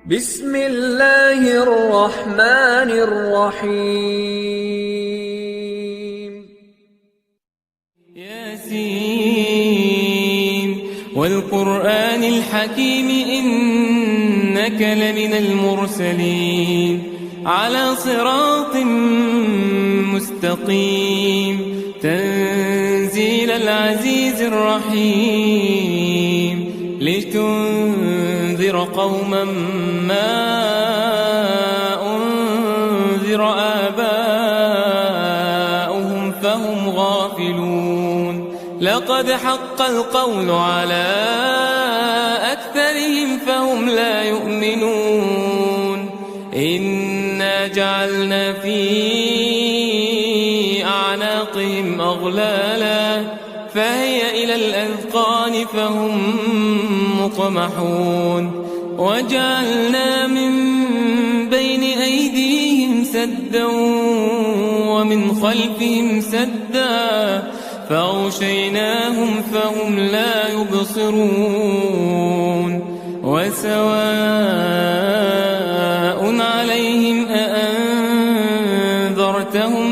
بسم الله الرحمن الرحيم ياسين والقرآن الحكيم إنك لمن المرسلين على صراط مستقيم تنزيل العزيز الرحيم لتنذر قوما ما أنذر آباؤهم فهم غافلون لقد حق القول على أكثرهم فهم لا يؤمنون إنا جعلنا في أعناقهم أغلالا فهي إلى الأذقان فهم مقمحون وجعلنا من بين أيديهم سدا ومن خلفهم سدا فأغشيناهم فهم لا يبصرون وسواء عليهم أأنذرتهم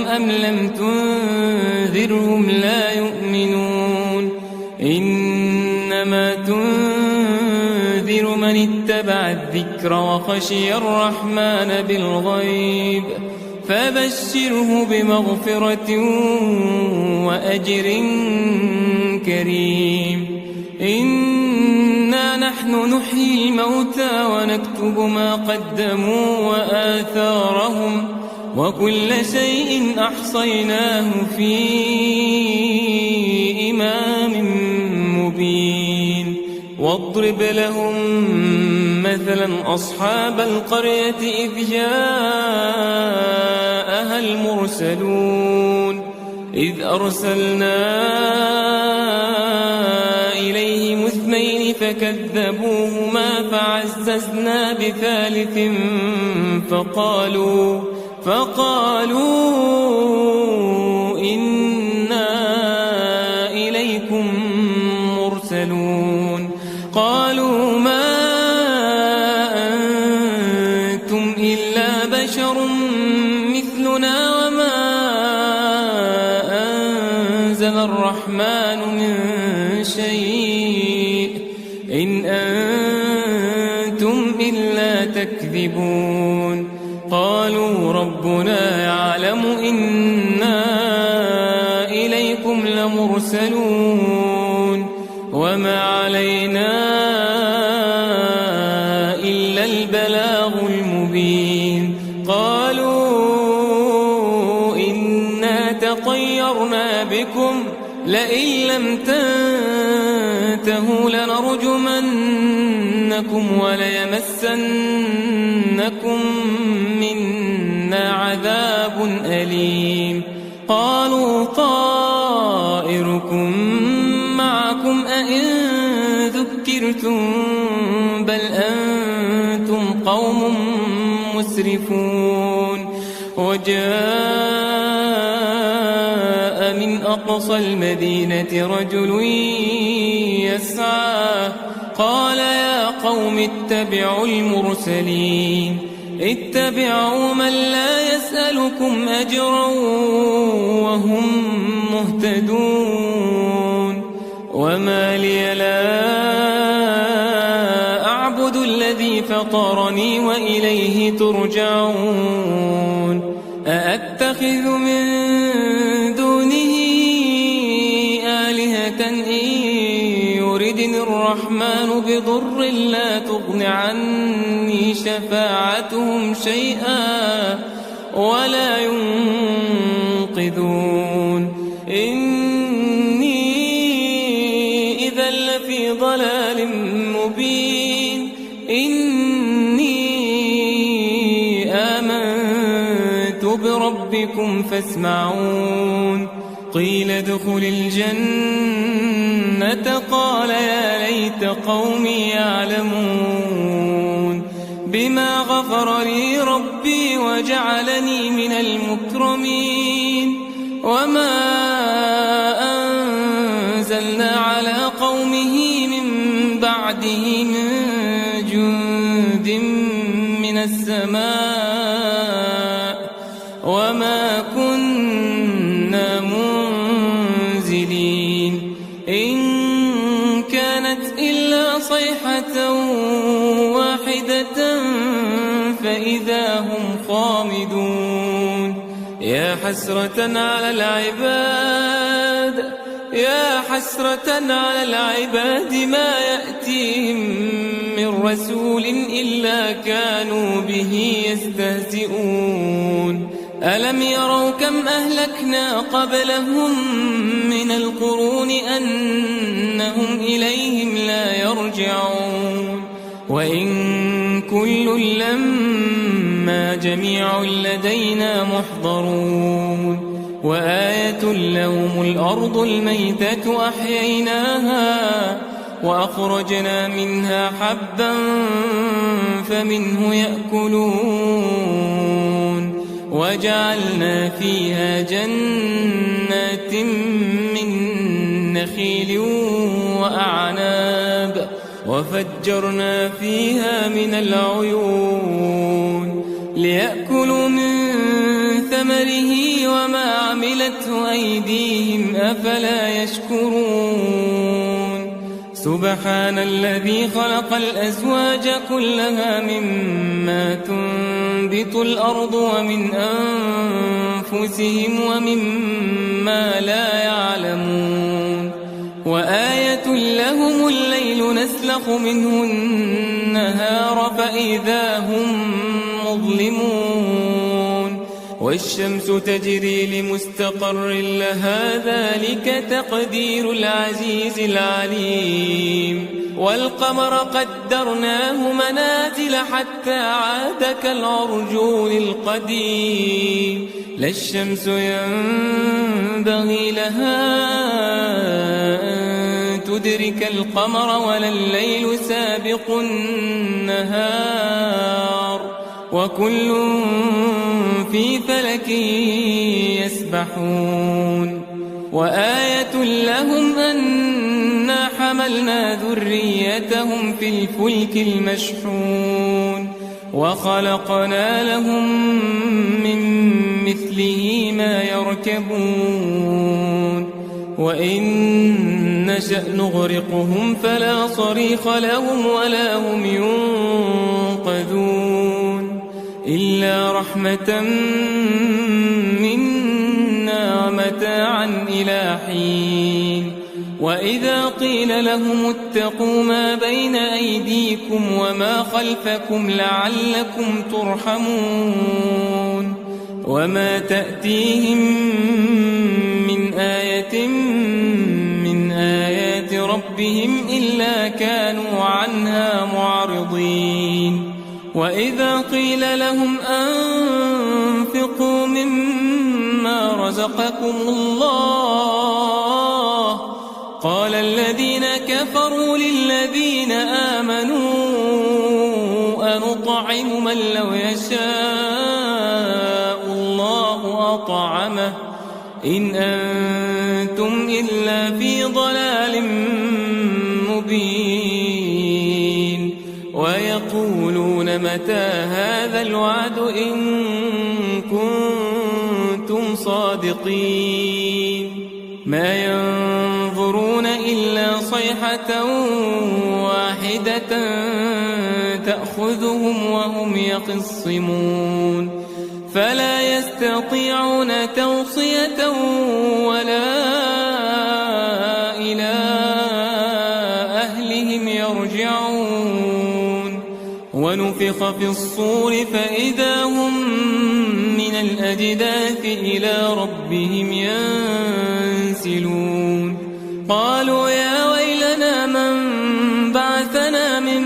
أم لم تنذرهم لا يؤمنون إنما تنذر من اتبع الذكر وخشي الرحمن بالغيب فبشره بمغفرة وأجر كريم إنا نحن نحيي الموتى ونكتب ما قدموا وآثارهم وكل شيء أحصيناه في إمام مبين واضرب لهم مثلا أصحاب القرية إذ جاءها المرسلون إذ أرسلنا إليهم اثنين فكذبوهما فعززنا بثالث فقالوا إنا إليكم مرسلون قالوا ما أنتم إلا بشر مثلنا وما أنزل الرحمن من شيء إن أنتم إلا تكذبون قالوا ربنا يعلم إنا إليكم لمرسلون وما علينا إلا البلاغ المبين قالوا إنا تطيرنا بكم لئن لم تنتهوا لنرجمنكم وليمسنكم منا عذاب أليم قالوا طائركم معكم أئن ذكرتم بل أنتم قوم مسرفون وجاء من أقصى المدينة رجل يسعى قال يا قوم اتبعوا المرسلين اتبعوا من لا يسألكم أجرا وهم مهتدون وما لي لا أعبد الذي فطرني وإليه ترجعون أأتخذ من دونه آلهة إن يردني الرحمن بضر لا تغن عني شفاعتهم شيئا ولا ينقذون إني إذا لفي ضلال مبين إني آمنت بربكم فاسمعون قيل ادخل الجنة قال يا ليت قومي يعلمون بما غفر لي ربي وجعلني من المكرمين وما أنزلنا على قومه من بعده من جند من السماء وما كنا منزلين إن كانت إلا صيحة واحدة فإذا هم خامدون يا حسرة على العباد ما يأتيهم من رسول إلا كانوا به يستهزئون ألم يروا كم أهلكنا قبلهم من القرون أنهم إليهم لا يرجعون وإن كل لما جميع لدينا محضرون وآية لهم الأرض الميتة أحييناها وأخرجنا منها حبا فمنه يأكلون وجعلنا فيها جنات من نخيل وأعناب وفجرنا فيها من العيون ليأكلوا من ثمره وما عملته أيديهم أفلا يشكرون سبحان الذي خلق الأزواج كلها مما تنبت الأرض ومن أنفسهم ومما لا يعلمون وآية لهم الليل نسلخ منه النهار فإذا هم مظلمون والشمس تجري لمستقر لها ذلك تقدير العزيز العليم والقمر قدرناه منازل حتى عاد كالعرجون القديم لا الشمس ينبغي لها أن تدرك القمر ولا الليل سابق النهار وكل في فلك يسبحون وآية لهم أنا حملنا ذريتهم في الفلك المشحون وخلقنا لهم من مثله ما يركبون وإن نشأ نغرقهم فلا صريخ لهم ولا هم ينقذون إلا رحمة منا ومتاعا إلى حين وإذا قيل لهم اتقوا ما بين أيديكم وما خلفكم لعلكم ترحمون وما تأتيهم من آية من آيات ربهم إلا كانوا عنها معرضين وإذا قيل لهم أنفقوا مما رزقكم الله قال الذين كفروا للذين آمنوا أنطعم من لو يشاء الله أطعمه إن أنتم إلا في ضلال مبين ويقولون متى هذا الوعد إن كنتم صادقين ما ينظرون إلا صيحة واحدة تأخذهم وهم يخصمون فلا يستطيعون توصية ولا إلى أهلهم يرجعون ونفخ في الصور فإذا هم من الأجداث إلى ربهم ينسلون قالوا يا ويلنا من بعثنا من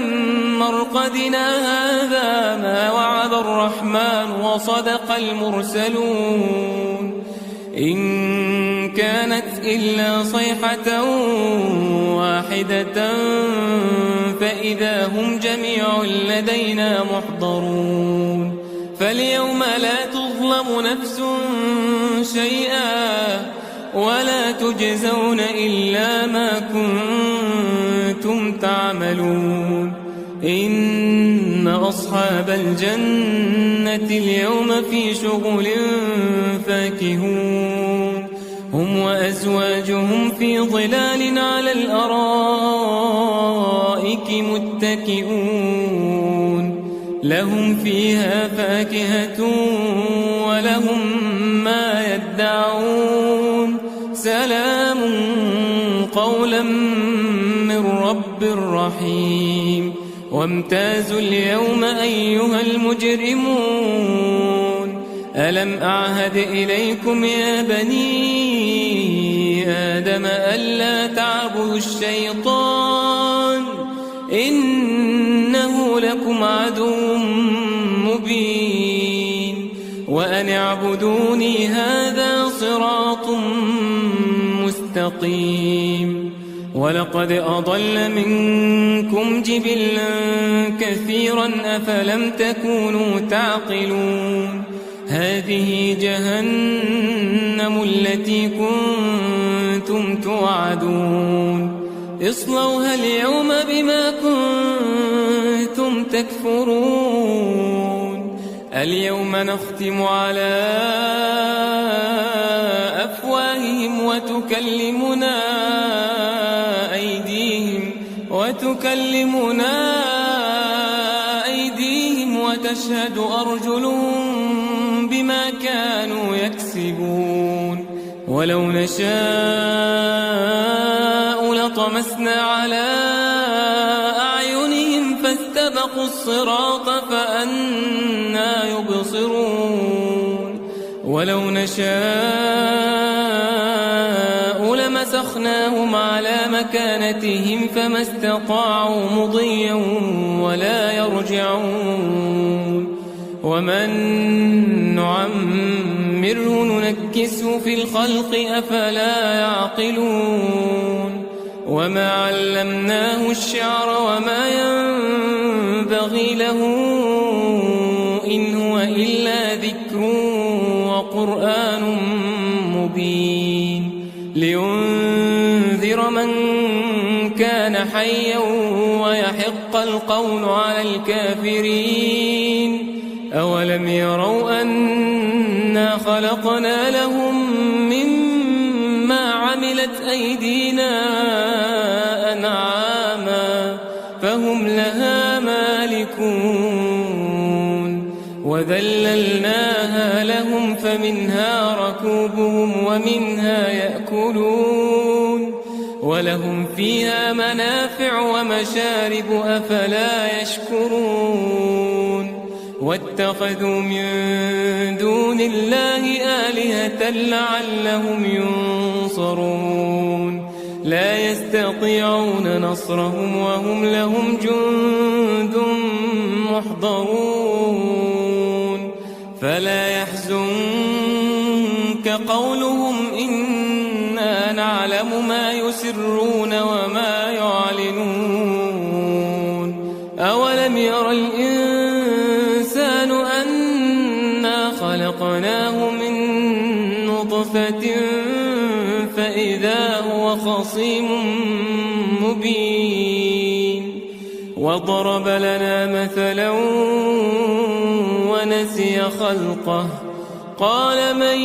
مرقدنا هذا ما وعد الرحمن وصدق المرسلون إن كانت إلا صيحة واحدة فإذا هم جميع لدينا محضرون فاليوم لا تظلم نفس شيئا ولا تجزون إلا ما كنتم تعملون إن أصحاب الجنة اليوم في شغل فاكهون هم وأزواجهم في ظلال على الأرائك متكئون لهم فيها فاكهة ولهم ما يدعون سلام قولا من رب رحيم وامتازوا اليوم أيها المجرمون ألم أعهد إليكم يا بني آدم ألا تعبدوا الشيطان إنه لكم عدو مبين وأن اعبدوني هذا صراط مستقيم ولقد أضل منكم جبلا كثيرا أفلم تكونوا تعقلون هذه جهنم التي كنتم توعدون اصلوها اليوم بما كنتم تكفرون اليوم نختم على أفواههم وتكلمنا أيديهم وتشهد أرجلهم بما كانوا يكسبون ولو نشاء لطمسنا على أعينهم فاستبقوا الصراط فأنى يبصرون ولو نشاء لمسخناهم على مكانتهم فما استطاعوا مضيا ولا يرجعون ومن نعمره ننكسه في الخلق أفلا يعقلون وما علمناه الشعر وما ينبغي له إن هو إلا ذكر وقرآن مبين لينذر من كان حيا ويحق القول على الكافرين أولم يروا أنا خلقنا لهم مما عملت أيدينا أنعاما فهم لها مالكون وذللناها لهم فمنها ركوبهم ومنها يأكلون ولهم فيها منافع ومشارب أفلا يشكرون واتخذوا من دون الله آلهة لعلهم ينصرون لا يستطيعون نصرهم وهم لهم جند محضرون فلا يحزنك قولهم إنا نعلم ما يسرون وما يعلنون أولم ير الإنسان أنا خلقناه من نطفة فإذا هو خصيم مبين وضرب لنا مثلا ونسي خلقه قال من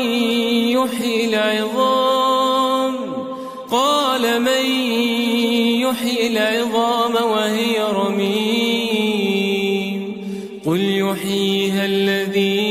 يحيي العظام وهي رميم قل يحييها الذي